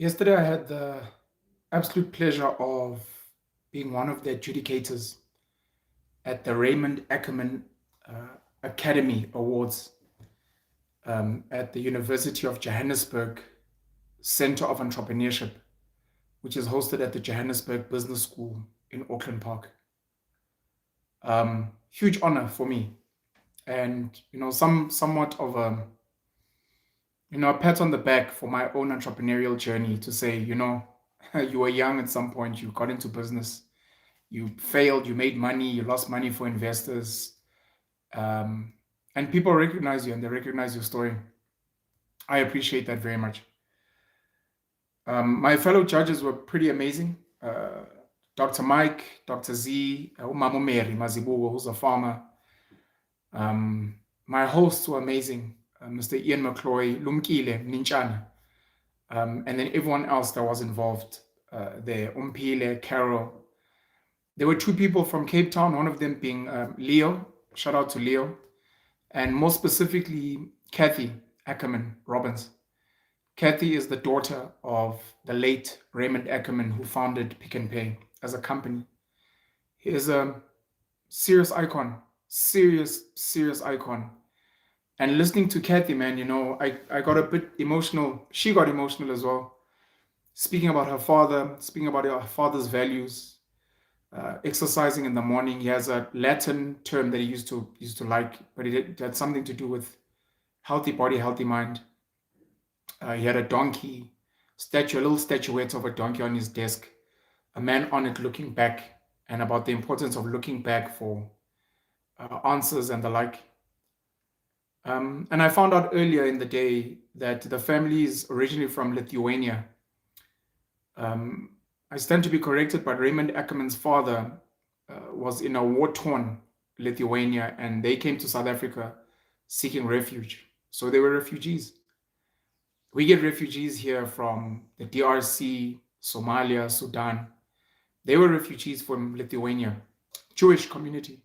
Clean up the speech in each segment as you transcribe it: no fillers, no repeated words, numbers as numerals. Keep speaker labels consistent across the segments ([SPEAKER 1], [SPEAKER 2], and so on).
[SPEAKER 1] Yesterday, I had the absolute pleasure of being one of the adjudicators at the Raymond Akerman Academy Awards at the University of Johannesburg Center of Entrepreneurship, which is hosted at the Johannesburg Business School in Auckland Park. Huge honor for me, and somewhat of a pat on the back for my own entrepreneurial journey to say, you were young at some point, you got into business, you failed, you made money, you lost money for investors, and people recognize you and they recognize your story. I appreciate that very much. My fellow judges were pretty amazing. Dr. Mike, Dr. Z, Umama Mary Mazibugo, who's a farmer. My hosts were amazing. Mr. Ian McCloy, Lumkile, Ninchana, and then everyone else that was involved there, Umpile, Carol. There were two people from Cape Town, one of them being Leo, shout out to Leo, and more specifically, Kathy Ackerman Robbins. Kathy is the daughter of the late Raymond Akerman, who founded Pick n Pay as a company. He is a serious icon, serious icon. And listening to Kathy, man, I got a bit emotional. She got emotional as well. Speaking about her father, speaking about her father's values, exercising in the morning. He has a Latin term that he used to like, but it had something to do with healthy body, healthy mind. He had a donkey statue, a little statuette of a donkey on his desk, a man on it looking back, and about the importance of looking back for answers and the like. And I found out earlier in the day that the family is originally from Lithuania. I stand to be corrected, but Raymond Ackerman's father was in a war-torn Lithuania, and they came to South Africa seeking refuge. So they were refugees. We get refugees here from the DRC, Somalia, Sudan. They were refugees from Lithuania, Jewish community.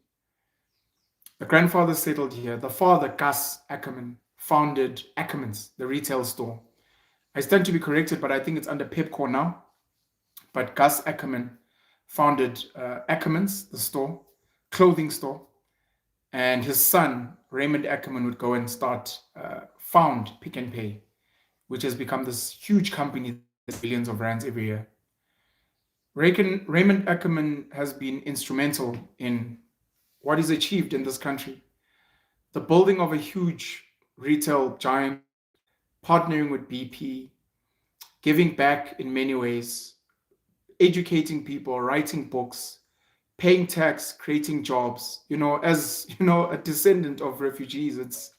[SPEAKER 1] The grandfather settled here. The father, Gus Ackerman, founded Ackerman's, the retail store. I stand to be corrected, but I think it's under Pepco now. But Gus Ackerman founded Ackerman's, the store, clothing store. And his son, Raymond Ackerman, would go and found Pick n Pay, which has become this huge company that's billions of rands every year. Raymond Akerman has been instrumental in what is achieved in this country. The building of a huge retail giant, partnering with BP, giving back in many ways, educating people, writing books, paying tax, creating jobs. As a descendant of refugees, it's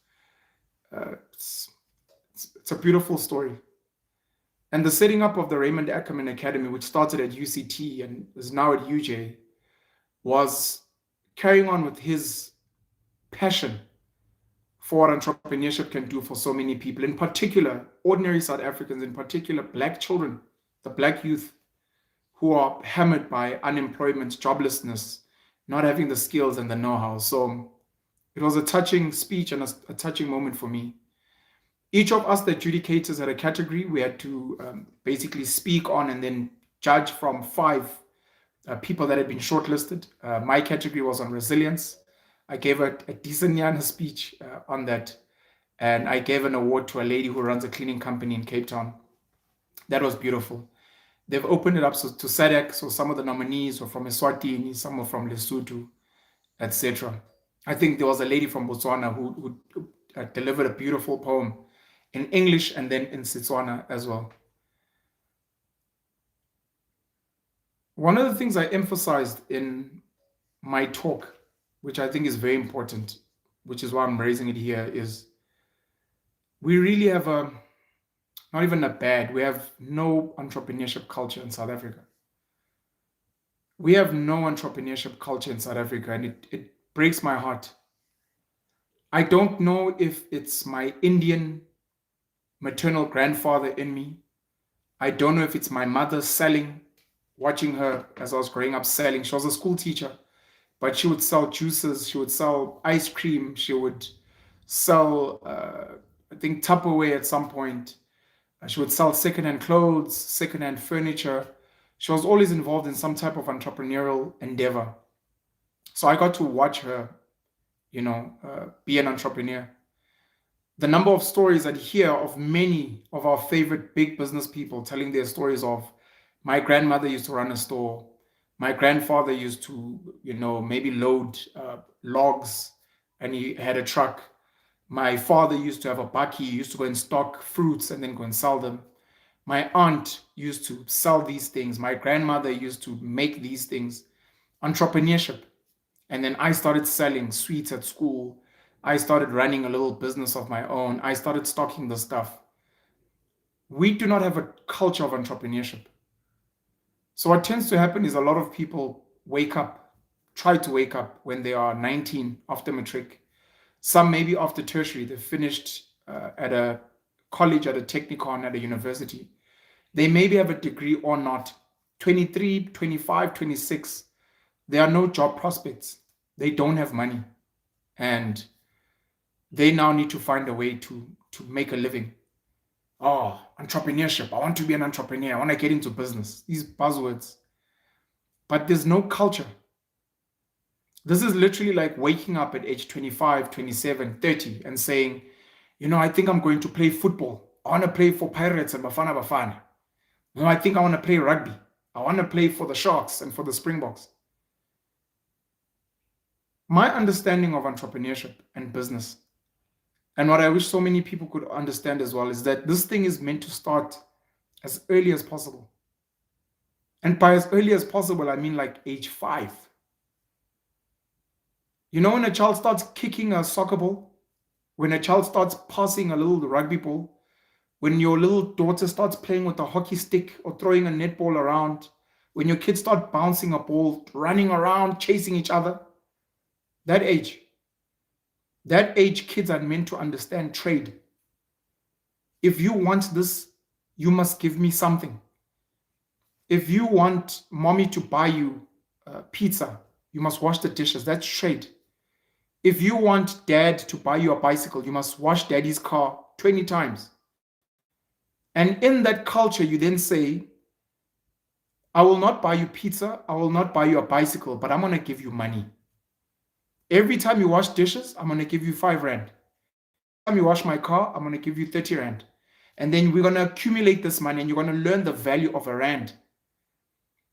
[SPEAKER 1] a beautiful story. And the setting up of the Raymond Akerman Academy, which started at UCT and is now at UJ, was carrying on with his passion for what entrepreneurship can do for so many people, in particular, ordinary South Africans, in particular, Black children, the Black youth, who are hammered by unemployment, joblessness, not having the skills and the know-how. So it was a touching speech and a touching moment for me. Each of us, the adjudicators, had a category we had to basically speak on and then judge from 5 people that had been shortlisted. My category was on resilience. I gave a decent Yana speech on that. And I gave an award to a lady who runs a cleaning company in Cape Town. That was beautiful. They've opened it up to SADC, so some of the nominees were from Eswatini, some were from Lesotho, etc. I think there was a lady from Botswana who delivered a beautiful poem in English and then in Setswana as well. One of the things I emphasized in my talk, which I think is very important, which is why I'm raising it here, is we really have we have no entrepreneurship culture in South Africa. We have no entrepreneurship culture in South Africa, and it breaks my heart. I don't know if it's my Indian maternal grandfather in me. I don't know if it's my mother selling, watching her as I was growing up selling. She was a school teacher, but she would sell juices, she would sell ice cream, she would sell, I think, Tupperware at some point. She would sell secondhand clothes, secondhand furniture. She was always involved in some type of entrepreneurial endeavor. So I got to watch her, be an entrepreneur. The number of stories I'd hear of many of our favorite big business people telling their stories of, my grandmother used to run a store. My grandfather used to, maybe load logs, and he had a truck. My father used to have a bakkie. He used to go and stock fruits and then go and sell them. My aunt used to sell these things. My grandmother used to make these things. Entrepreneurship. And then I started selling sweets at school. I started running a little business of my own. I started stocking the stuff. We do not have a culture of entrepreneurship. So what tends to happen is a lot of people try to wake up when they are 19 after matric. Some maybe after tertiary, they finished at a college, at a technicon, at a university. They maybe have a degree or not. 23, 25, 26, there are no job prospects. They don't have money. And they now need to find a way to make a living. Oh, entrepreneurship. I want to be an entrepreneur. I want to get into business. These buzzwords. But there's no culture. This is literally like waking up at age 25, 27, 30 and saying, I think I'm going to play football. I want to play for Pirates and Bafana Bafana. I think I want to play rugby. I want to play for the Sharks and for the Springboks. My understanding of entrepreneurship and business, and what I wish so many people could understand as well, is that this thing is meant to start as early as possible. And by as early as possible, I mean like age 5. When a child starts kicking a soccer ball, when a child starts passing a little rugby ball, when your little daughter starts playing with a hockey stick or throwing a netball around, when your kids start bouncing a ball, running around, chasing each other, that age, kids are meant to understand trade. If you want this, you must give me something. If you want mommy to buy you pizza, you must wash the dishes. That's trade. If you want dad to buy you a bicycle, you must wash daddy's car 20 times. And in that culture, you then say, I will not buy you pizza, I will not buy you a bicycle, but I'm going to give you money. Every time you wash dishes, I'm going to give you 5 rand. Every time you wash my car, I'm going to give you 30 rand. And then we're going to accumulate this money and you're going to learn the value of a rand.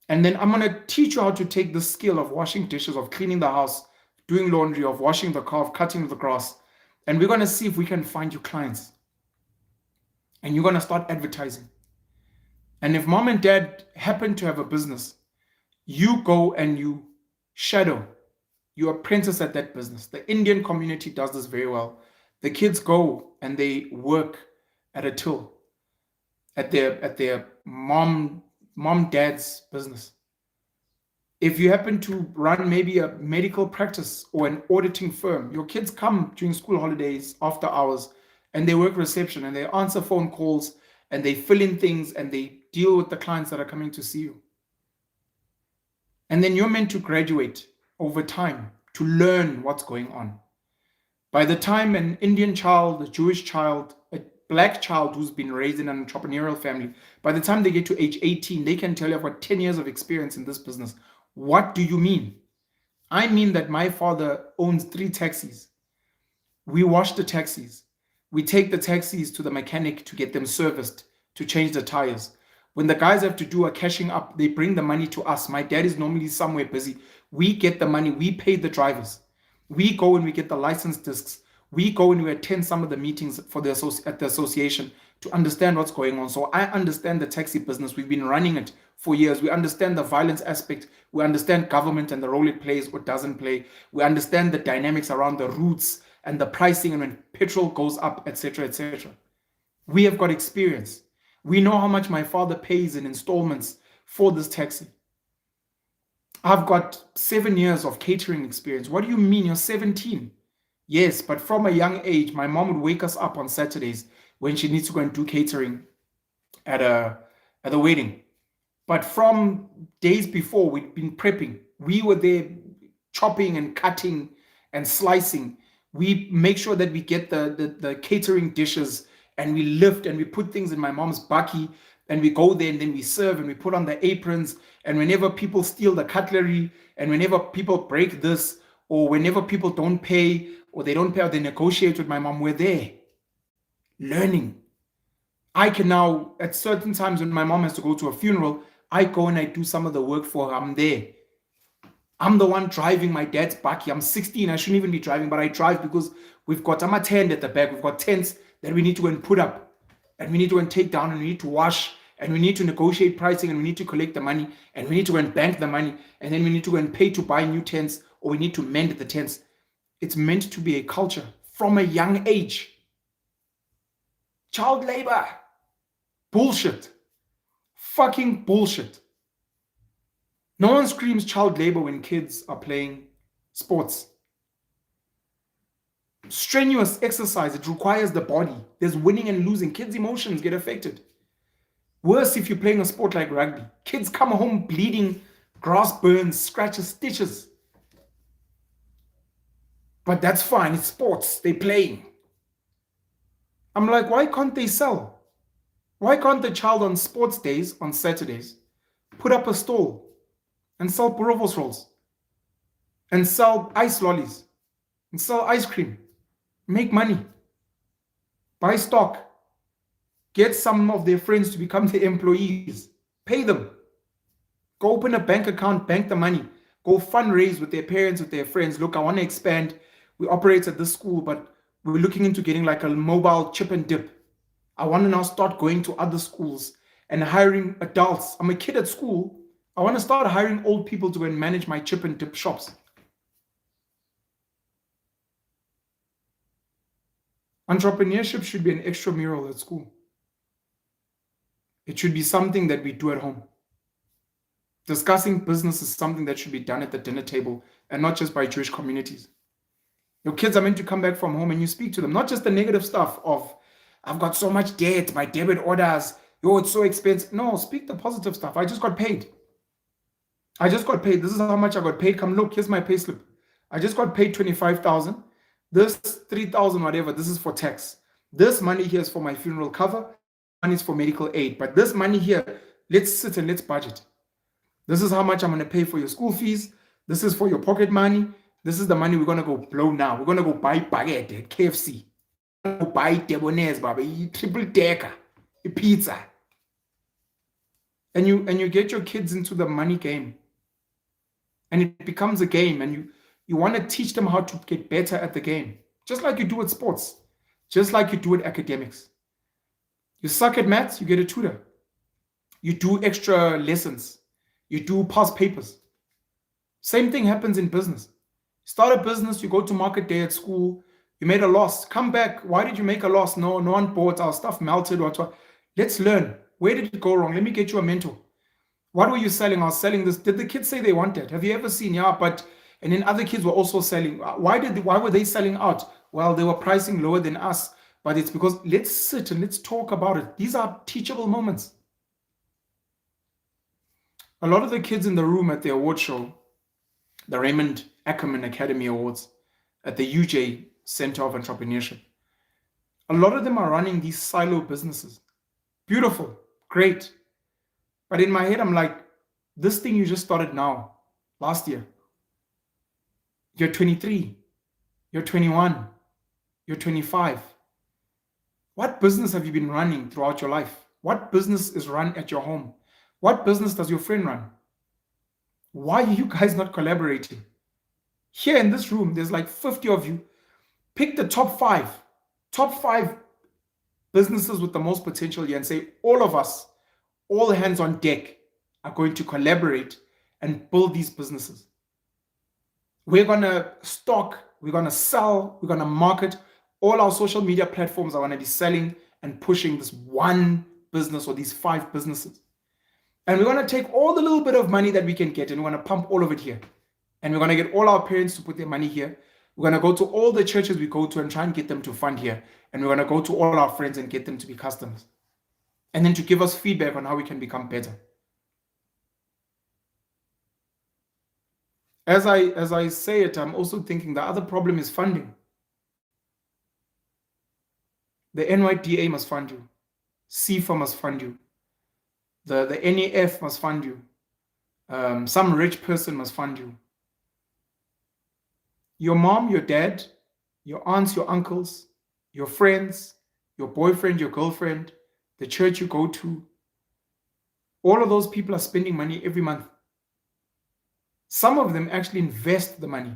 [SPEAKER 1] And then I'm going to teach you how to take the skill of washing dishes, of cleaning the house, doing laundry, of washing the car, of cutting the grass. And we're going to see if we can find you clients. And you're going to start advertising. And if mom and dad happen to have a business, you go and you shadow, you apprentice at that business. The Indian community does this very well. The kids go and they work at a till, at their mom dad's business. If you happen to run maybe a medical practice or an auditing firm, your kids come during school holidays, after hours, and they work reception and they answer phone calls and they fill in things and they deal with the clients that are coming to see you. And then you're meant to graduate over time to learn what's going on. By the time an Indian child, a Jewish child, a black child who's been raised in an entrepreneurial family, by the time they get to age 18, they can tell you I've got 10 years of experience in this business. What do you mean? I mean that my father owns 3 taxis. We wash the taxis. We take the taxis to the mechanic to get them serviced, to change the tires. When the guys have to do a cashing up, they bring the money to us. My dad is normally somewhere busy. We get the money. We pay the drivers. We go and we get the license discs. We go and we attend some of the meetings at the association to understand what's going on. So I understand the taxi business. We've been running it for years. We understand the violence aspect. We understand government and the role it plays or doesn't play. We understand the dynamics around the routes and the pricing and when petrol goes up, etc., etc. We have got experience. We know how much my father pays in installments for this taxi. I've got 7 years of catering experience. What do you mean you're 17? Yes, but from a young age, my mom would wake us up on Saturdays when she needs to go and do catering at a wedding. But from days before, we'd been prepping. We were there chopping and cutting and slicing. We make sure that we get the catering dishes and we lift and we put things in my mom's bakkie, and we go there and then we serve and we put on the aprons. And whenever people steal the cutlery, and whenever people break this, or whenever people don't pay, or they don't pay, or they negotiate with my mom, we're there learning. I can now, at certain times when my mom has to go to a funeral, I go and I do some of the work for her. I'm there. I'm the one driving my dad's bakkie. I'm 16. I shouldn't even be driving, but I drive because we've got a tent at the back. We've got tents that we need to go and put up, and we need to go and take down, and we need to wash, and we need to negotiate pricing, and we need to collect the money, and we need to go and bank the money, and then we need to go and pay to buy new tents, or we need to mend the tents. It's meant to be a culture from a young age. Child labor. Bullshit. Fucking bullshit. No one screams child labor when kids are playing sports. Strenuous exercise, it requires the body. There's winning and losing. Kids' emotions get affected. Worse if you're playing a sport like rugby. Kids come home bleeding, grass burns, scratches, stitches. But that's fine, it's sports, they're playing. I'm like, why can't they sell? Why can't the child on sports days, on Saturdays, put up a stall and sell Borovos rolls, and sell ice lollies, and sell ice cream, make money, buy stock, get some of their friends to become their employees, pay them, go open a bank account, bank the money, go fundraise with their parents, with their friends. Look, I want to expand. We operate at this school, but we're looking into getting like a mobile chip and dip. I want to now start going to other schools and hiring adults. I'm a kid at school. I want to start hiring old people to go and manage my chip and dip shops. Entrepreneurship should be an extramural at school. It should be something that we do at home. Discussing business is something that should be done at the dinner table and not just by Jewish communities. Your kids are meant to come back from home and you speak to them, not just the negative stuff of, I've got so much debt, my debit orders, yo, it's so expensive. No, speak the positive stuff. I just got paid. I just got paid. This is how much I got paid. Come look, here's my pay slip. I just got paid 25,000. This 3,000, whatever, this is for tax. This money here is for my funeral cover. Money is for medical aid. But this money here, let's sit and let's budget. This is how much I'm going to pay for your school fees. This is for your pocket money. This is the money we're going to go blow now. We're going to go buy baguette at KFC. Go buy Debonaise, baby, triple decker, a pizza. And you get your kids into the money game. And it becomes a game, and you want to teach them how to get better at the game. Just like you do with sports. Just like you do with academics. You suck at maths, you get a tutor. You do extra lessons. You do past papers. Same thing happens in business. Start a business, you go to market day at school, you made a loss. Come back. Why did you make a loss? No one bought, our stuff melted. What? Let's learn. Where did it go wrong? Let me get you a mentor. What were you selling? I was selling this. Did the kids say they wanted? Have you ever seen? Yeah, but and then other kids were also selling. Why were they selling out? Well, they were pricing lower than us. But it's because let's sit and let's talk about it. These are teachable moments. A lot of the kids in the room at the award show, the Raymond Akerman Academy Awards at the UJ Center of Entrepreneurship, a lot of them are running these silo businesses. Beautiful, great. But in my head, I'm like, this thing you just started now, last year. You're 23, you're 21, you're 25. What business have you been running throughout your life? What business is run at your home? What business does your friend run? Why are you guys not collaborating? Here in this room, there's like 50 of you. Pick the top five businesses with the most potential here and say, all of us, all hands on deck are going to collaborate and build these businesses. We're going to stock, we're going to sell, we're going to market. All our social media platforms are going to be selling and pushing this one business or these 5 businesses. And we're going to take all the little bit of money that we can get and we're going to pump all of it here. And we're going to get all our parents to put their money here. We're going to go to all the churches we go to and try and get them to fund here. And we're going to go to all our friends and get them to be customers. And then to give us feedback on how we can become better. As I say it, I'm also thinking the other problem is funding. The NYDA must fund you. CIFA must fund you. The NEF must fund you. Some rich person must fund you. Your mom, your dad, your aunts, your uncles, your friends, your boyfriend, your girlfriend, the church you go to, all of those people are spending money every month. Some of them actually invest the money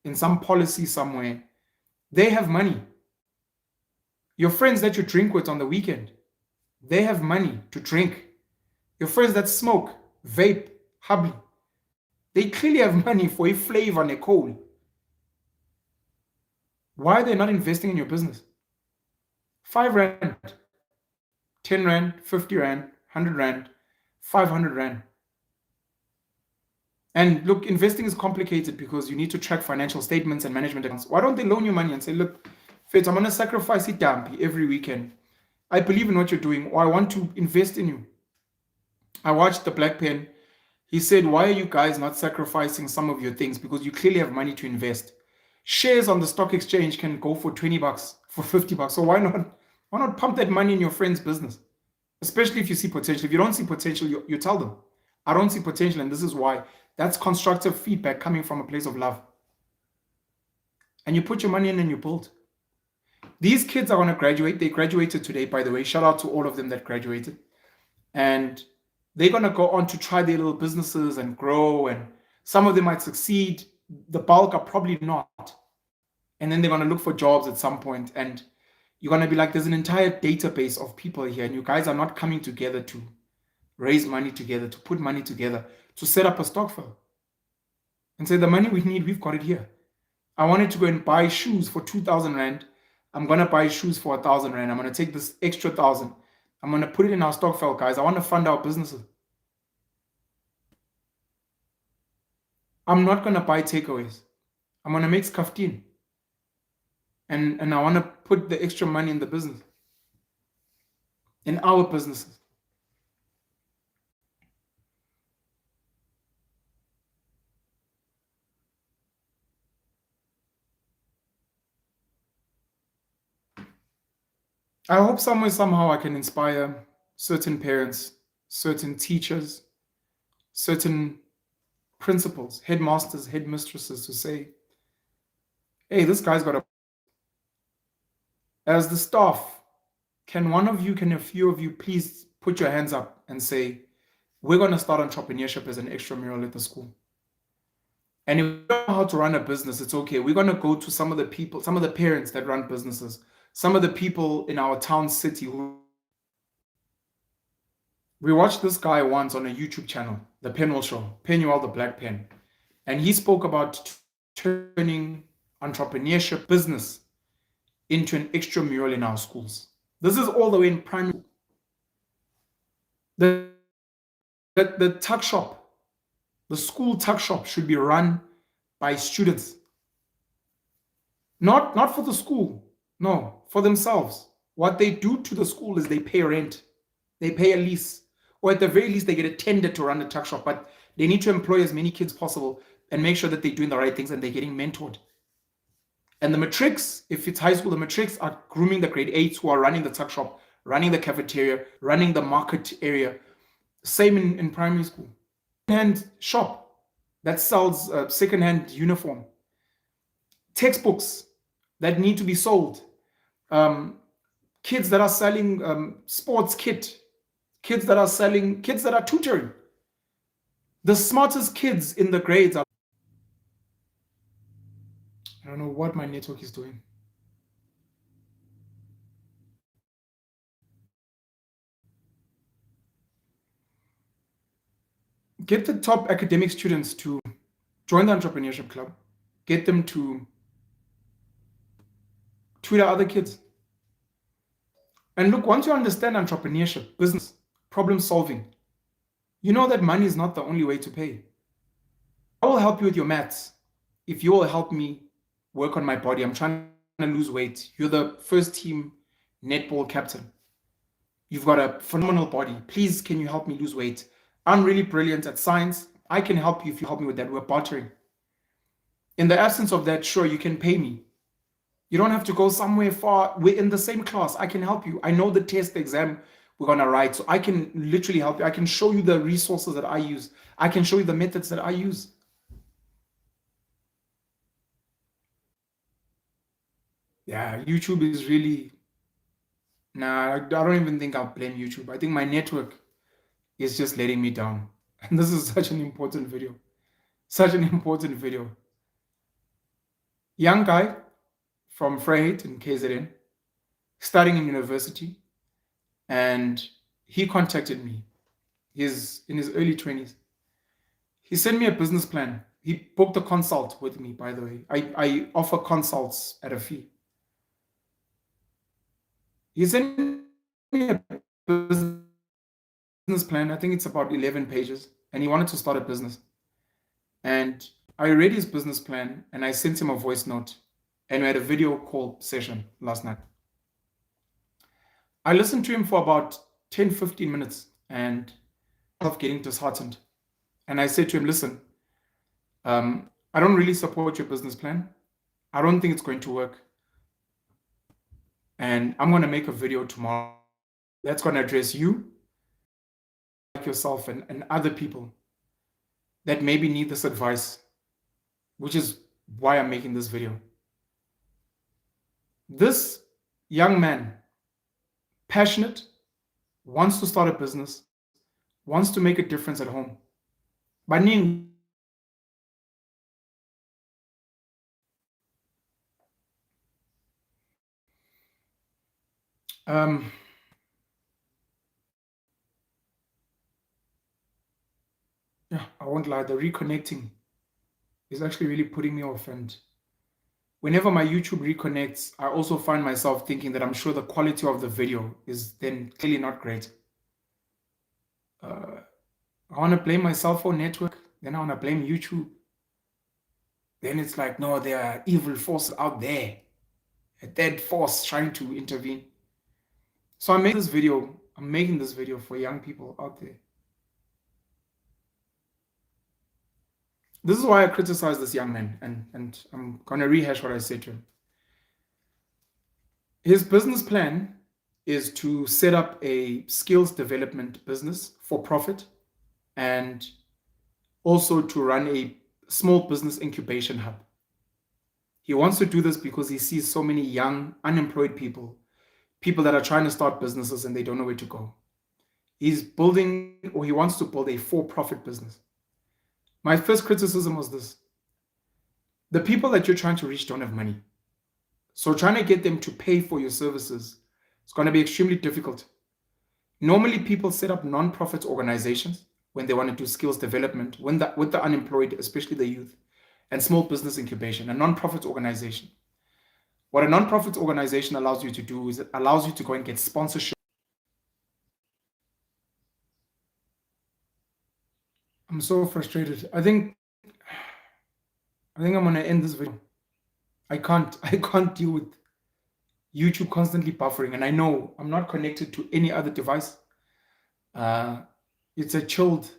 [SPEAKER 1] in some policy somewhere. They have money. Your friends that you drink with on the weekend, they have money to drink. Your friends that smoke, vape, hubby, they clearly have money for a flavor and a coal. Why are they not investing in your business? 5 rand, 10 rand, 50 rand, 100 rand, 500 rand. And look, investing is complicated because you need to track financial statements and management accounts. Why don't they loan you money and say, look, Fitz, I'm going to sacrifice it dumpy every weekend. I believe in what you're doing, or I want to invest in you. I watched the Black Pen. He said, why are you guys not sacrificing some of your things? Because you clearly have money to invest. Shares on the stock exchange can go for 20 bucks, for 50 bucks. So why not pump that money in your friend's business? Especially if you see potential. If you don't see potential, you tell them, I don't see potential, and this is why. That's constructive feedback coming from a place of love. And you put your money in and you build. These kids are going to graduate. They graduated today, by the way. Shout out to all of them that graduated. And they're going to go on to try their little businesses and grow. And some of them might succeed. The bulk are probably not. And then they're going to look for jobs at some point. And you're going to be like, there's an entire database of people here. And you guys are not coming together to raise money together, to put money together, to set up a stock firm. And say, the money we need, we've got it here. I wanted to go and buy shoes for 2,000 rand. I'm going to buy shoes for 1,000 rand. I'm going to take this extra 1,000. I'm going to put it in our stock file, guys. I want to fund our businesses. I'm not going to buy takeaways. I'm going to make skaftin. And I want to put the extra money in the business. In our businesses. I hope somewhere, somehow I can inspire certain parents, certain teachers, certain principals, headmasters, headmistresses to say, hey, this guy's got a... As the staff, can a few of you please put your hands up and say, we're going to start entrepreneurship as an extramural at the school. And if you don't know how to run a business, it's okay. We're going to go to some of the people, some of the parents that run businesses, some of the people in our town, city who... We watched this guy once on a YouTube channel, the Penwell Show, Penuel the Black Pen. And he spoke about turning entrepreneurship business into an extramural in our schools. This is all the way in primary school. The tuck shop, the school tuck shop should be run by students. Not for the school, no, for themselves. What they do to the school is they pay rent, they pay a lease, or at the very least they get a tender to run the tuck shop, but they need to employ as many kids possible and make sure that they're doing the right things and they're getting mentored. And the matrics, if it's high school, the matrics are grooming the grade 8s who are running the tuck shop, running the cafeteria, running the market area. Same in primary school. Second-hand shop that sells second-hand uniform. Textbooks that need to be sold. Kids that are selling sports kit. Kids that are tutoring. The smartest kids in the grades are... I don't know what my network is doing. Get the top academic students to join the entrepreneurship club. Get them to tutor other kids. And look, once you understand entrepreneurship, business, problem solving, you know that money is not the only way to pay. I will help you with your maths if you will help me work on my body. I'm trying to lose weight. You're the first team netball captain. You've got a phenomenal body. Please, can you help me lose weight? I'm really brilliant at science. I can help you if you help me with that. We're bartering. In the absence of that, sure, you can pay me. You don't have to go somewhere far. We're in the same class. I can help you. I know the test, the exam we're going to write. So I can literally help you. I can show you the resources that I use. I can show you the methods that I use. Yeah, YouTube is really, nah, I don't even think I'll blame YouTube. I think my network is just letting me down. And this is such an important video. Such an important video. Young guy from Vryheid in KZN, studying in university, and he contacted me. He's in his early 20s. He sent me a business plan. He booked a consult with me, by the way. I offer consults at a fee. He sent me a business plan. I think it's about 11 pages. And he wanted to start a business. And I read his business plan and I sent him a voice note. And we had a video call session last night. I listened to him for about 10, 15 minutes and I was getting disheartened. And I said to him, listen, I don't really support your business plan. I don't think it's going to work. And I'm going to make a video tomorrow that's going to address you, like yourself, and other people that maybe need this advice, which is why I'm making this video. This young man, passionate, wants to start a business, wants to make a difference at home. But yeah, I won't lie, the reconnecting is actually really putting me off. And whenever my YouTube reconnects, I also find myself thinking that I'm sure the quality of the video is then clearly not great. I want to blame my cell phone network, then I want to blame YouTube. Then it's like, no, there are evil forces out there, a dead force trying to intervene. So I'm making this video for young people out there. This is why I criticize this young man, and I'm going to rehash what I said to him. His business plan is to set up a skills development business for profit and also to run a small business incubation hub. He wants to do this because he sees so many young, unemployed people that are trying to start businesses and they don't know where to go. He wants to build a for-profit business. My first criticism was this. The people that you're trying to reach don't have money. So trying to get them to pay for your services is going to be extremely difficult. Normally, people set up non-profit organizations when they want to do skills development with the unemployed, especially the youth, and small business incubation, a non-profit organization. What a non-profit organization allows you to do is it allows you to go and get sponsorship. I'm so frustrated. I think I'm going to end this video. I can't deal with YouTube constantly buffering, and I know I'm not connected to any other device. It's a chilled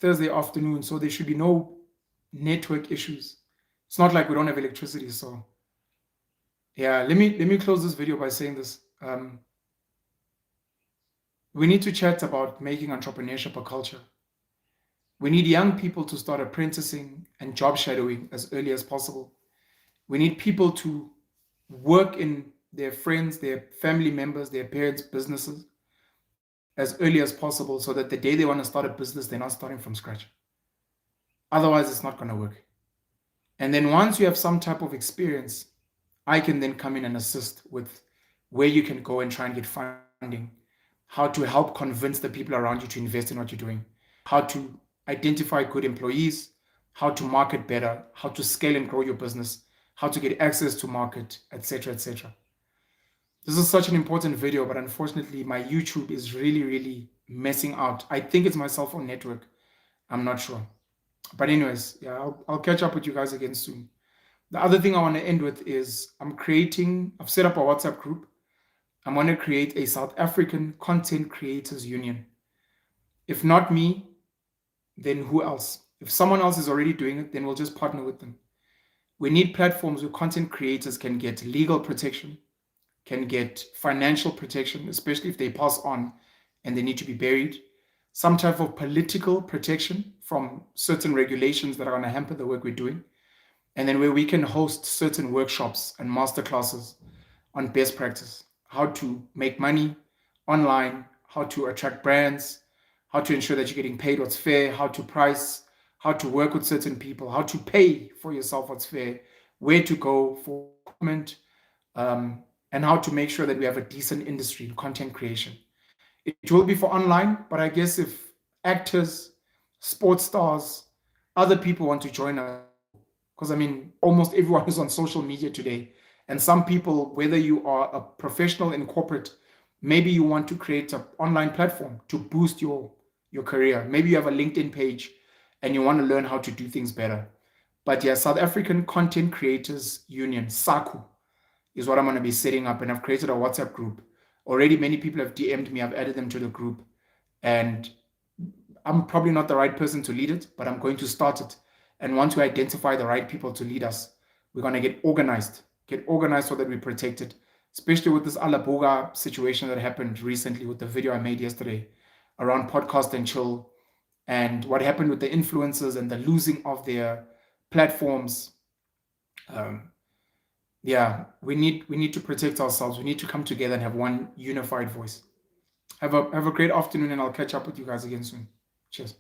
[SPEAKER 1] Thursday afternoon, so there should be no network issues. It's not like we don't have electricity. So yeah, let me close this video by saying this. We need to chat about making entrepreneurship a culture. We need young people to start apprenticing and job shadowing as early as possible. We need people to work in their friends, their family members, their parents' businesses as early as possible so that the day they want to start a business, they're not starting from scratch. Otherwise, it's not going to work. And then once you have some type of experience, I can then come in and assist with where you can go and try and get funding, how to help convince the people around you to invest in what you're doing, how to identify good employees, how to market better, how to scale and grow your business, how to get access to market, etc., etc. This is such an important video, but unfortunately, my YouTube is really, really messing out. I think it's my cell phone network. I'm not sure. But anyways, yeah, I'll catch up with you guys again soon. The other thing I want to end with is I've set up a WhatsApp group. I'm going to create a South African Content Creators Union. If not me, then who else? If someone else is already doing it, then we'll just partner with them. We need platforms where content creators can get legal protection, can get financial protection, especially if they pass on and they need to be buried, some type of political protection from certain regulations that are going to hamper the work we're doing, and then where we can host certain workshops and masterclasses on best practice, how to make money online, how to attract brands, how to ensure that you're getting paid what's fair, how to price, how to work with certain people, how to pay for yourself what's fair, where to go for equipment, and how to make sure that we have a decent industry in content creation. It will be for online, but I guess if actors, sports stars, other people want to join us, because I mean, almost everyone is on social media today. And some people, whether you are a professional in corporate, maybe you want to create an online platform to boost your career. Maybe you have a LinkedIn page and you want to learn how to do things better. But yeah, South African Content Creators Union, SACU, is what I'm going to be setting up. And I've created a WhatsApp group. Already many people have DM'd me. I've added them to the group. And I'm probably not the right person to lead it, but I'm going to start it. And once we identify the right people to lead us, we're going to get organized so that we're protected, especially with this Alabuga situation that happened recently with the video I made yesterday around podcast and chill, and what happened with the influencers and the losing of their platforms. Yeah, we need to protect ourselves. We need to come together and have one unified voice. Have a great afternoon, and I'll catch up with you guys again soon. Cheers.